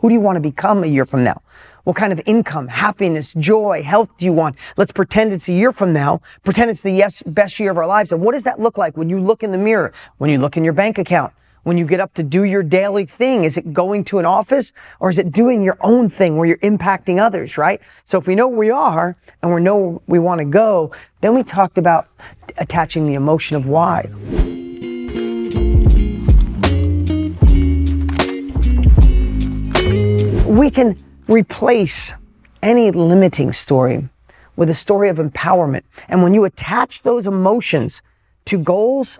Who do you want to become a year from now? What kind of income, happiness, joy, health do you want? Let's pretend it's a year from now. Pretend it's the best year of our lives. And what does that look like when you look in the mirror, when you look in your bank account, when you get up to do your daily thing? Is it going to an office, or is it doing your own thing where you're impacting others, right? So if we know where we are and we know where we want to go, then we talked about attaching the emotion of why. We can replace any limiting story with a story of empowerment. And when you attach those emotions to goals,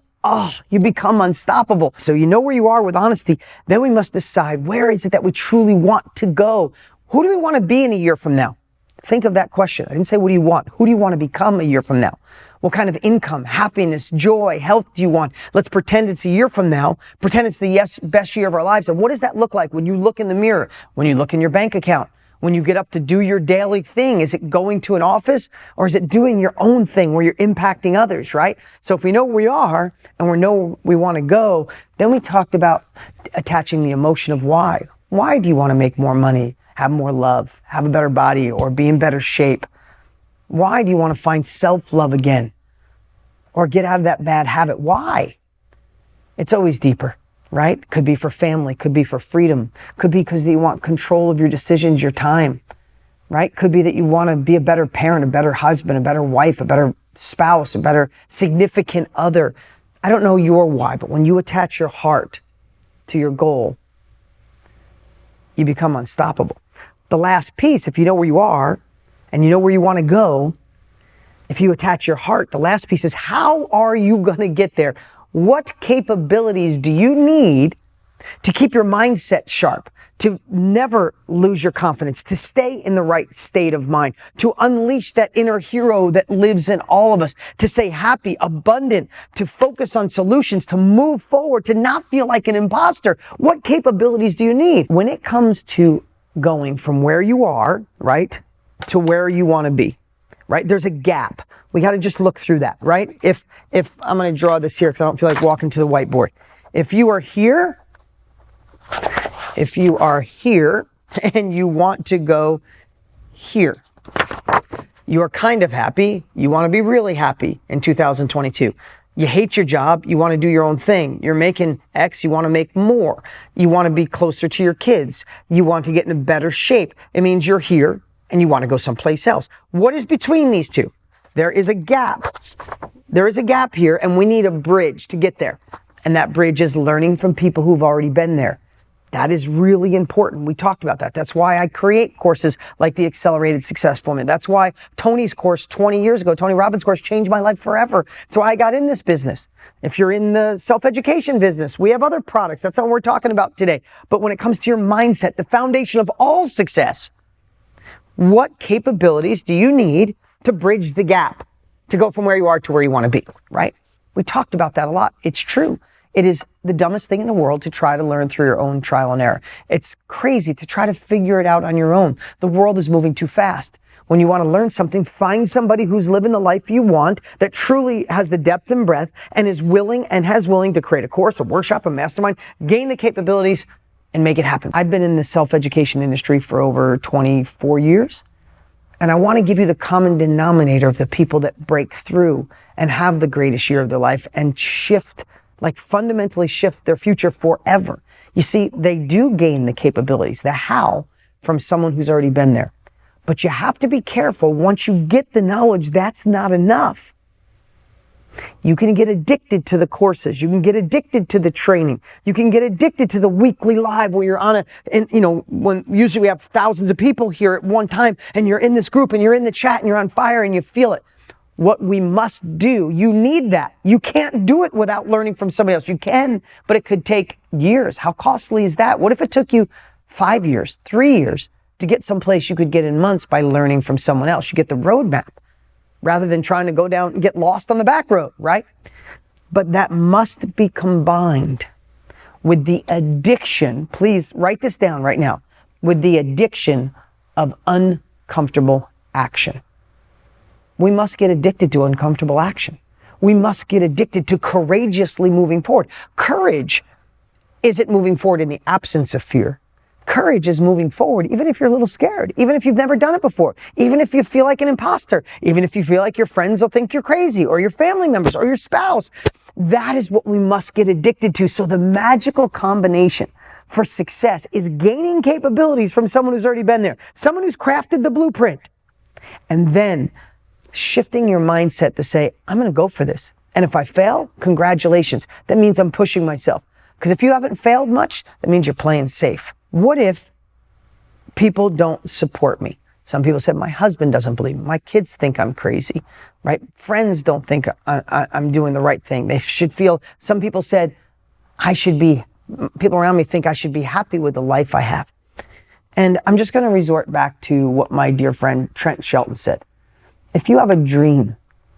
you become unstoppable. So you know where you are with honesty. Then we must decide, where is it that we truly want to go? Who do we want to be in a year from now? Think of that question. I didn't say what do you want? Who do you want to become a year from now? What kind of income, happiness, joy, health do you want? Let's pretend it's a year from now. Pretend it's the best year of our lives. And what does that look like when you look in the mirror, when you look in your bank account, when you get up to do your daily thing? Is it going to an office, or is it doing your own thing where you're impacting others, right? So if we know where we are and we know where we want to go, then we talked about attaching the emotion of why. Why do you want to make more money, have more love, have a better body, or be in better shape? Why do you want to find self-love again, or get out of that bad habit? Why? It's always deeper, right? Could be for family, could be for freedom, could be because you want control of your decisions, your time, right? Could be that you want to be a better parent, a better husband, a better wife, a better spouse, a better significant other. I don't know your why, but when you attach your heart to your goal, you become unstoppable. The last piece, if you know where you are and you know where you want to go, if you attach your heart, the last piece is, how are you going to get there? What capabilities do you need to keep your mindset sharp, to never lose your confidence, to stay in the right state of mind, to unleash that inner hero that lives in all of us, to stay happy, abundant, to focus on solutions, to move forward, to not feel like an imposter? What capabilities do you need when it comes to going from where you are, right, to where you want to be, right? There's a gap. We got to just look through that, right? If I'm going to draw this here because I don't feel like walking to the whiteboard. If you are here and you want to go here, you are kind of happy. You want to be really happy in 2022. You hate your job. You want to do your own thing. You're making X. You want to make more. You want to be closer to your kids. You want to get in a better shape. It means you're here and you want to go someplace else. What is between these two? There is a gap. There is a gap here, and we need a bridge to get there. And that bridge is learning from people who've already been there. That is really important. We talked about that. That's why I create courses like the Accelerated Success Formula. That's why Tony's course 20 years ago, Tony Robbins' course, changed my life forever. That's why I got in this business. If you're in the self-education business, we have other products. That's not what we're talking about today. But when it comes to your mindset, the foundation of all success, what capabilities do you need to bridge the gap, to go from where you are to where you want to be, right? We talked about that a lot. It's true. It is the dumbest thing in the world to try to learn through your own trial and error. It's crazy to try to figure it out on your own. The world is moving too fast. When you want to learn something, find somebody who's living the life you want, that truly has the depth and breadth and is willing to create a course, a workshop, a mastermind, gain the capabilities and make it happen. I've been in the self-education industry for over 24 years. And I want to give you the common denominator of the people that break through and have the greatest year of their life and shift, like fundamentally shift their future forever. You see, they do gain the capabilities, the how, from someone who's already been there. But you have to be careful. Once you get the knowledge, that's not enough. You can get addicted to the courses. You can get addicted to the training. You can get addicted to the weekly live where you're on when usually we have thousands of people here at one time and you're in this group and you're in the chat and you're on fire and you feel it. What we must do, you need that. You can't do it without learning from somebody else. You can, but it could take years. How costly is that? What if it took you 5 years, 3 years to get someplace you could get in months by learning from someone else? You get the roadmap, rather than trying to go down and get lost on the back road, right? But that must be combined with the addiction, please write this down right now, with the addiction of uncomfortable action. We must get addicted to uncomfortable action. We must get addicted to courageously moving forward. Courage isn't moving forward in the absence of fear. Courage is moving forward, even if you're a little scared, even if you've never done it before, even if you feel like an imposter, even if you feel like your friends will think you're crazy, or your family members, or your spouse. That is what we must get addicted to. So the magical combination for success is gaining capabilities from someone who's already been there, someone who's crafted the blueprint, and then shifting your mindset to say, I'm going to go for this. And if I fail, congratulations. That means I'm pushing myself. Because if you haven't failed much, that means you're playing safe. What if people don't support me? Some people said, my husband doesn't believe me. My kids think I'm crazy, right? Friends don't think I'm doing the right thing. They should feel, some people said, people around me think I should be happy with the life I have. And I'm just going to resort back to what my dear friend Trent Shelton said. If you have a dream,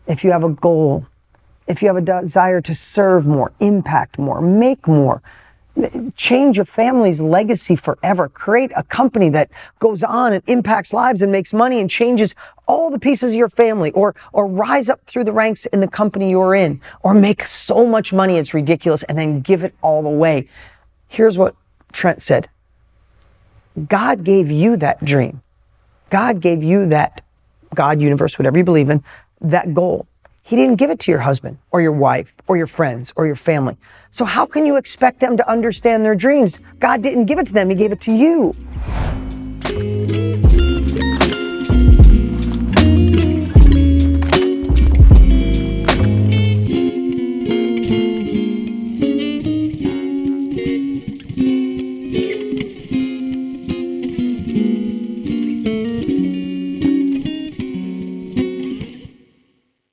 if you have a goal, if you have a desire to serve more, impact more, make more, change your family's legacy forever, create a company that goes on and impacts lives and makes money and changes all the pieces of your family, or rise up through the ranks in the company you're in, or make so much money it's ridiculous and then give it all away. Here's what Trent said. God gave you that dream. God gave you that, God, universe, whatever you believe in, that goal. He didn't give it to your husband or your wife or your friends or your family. So how can you expect them to understand their dreams? God didn't give it to them. He gave it to you.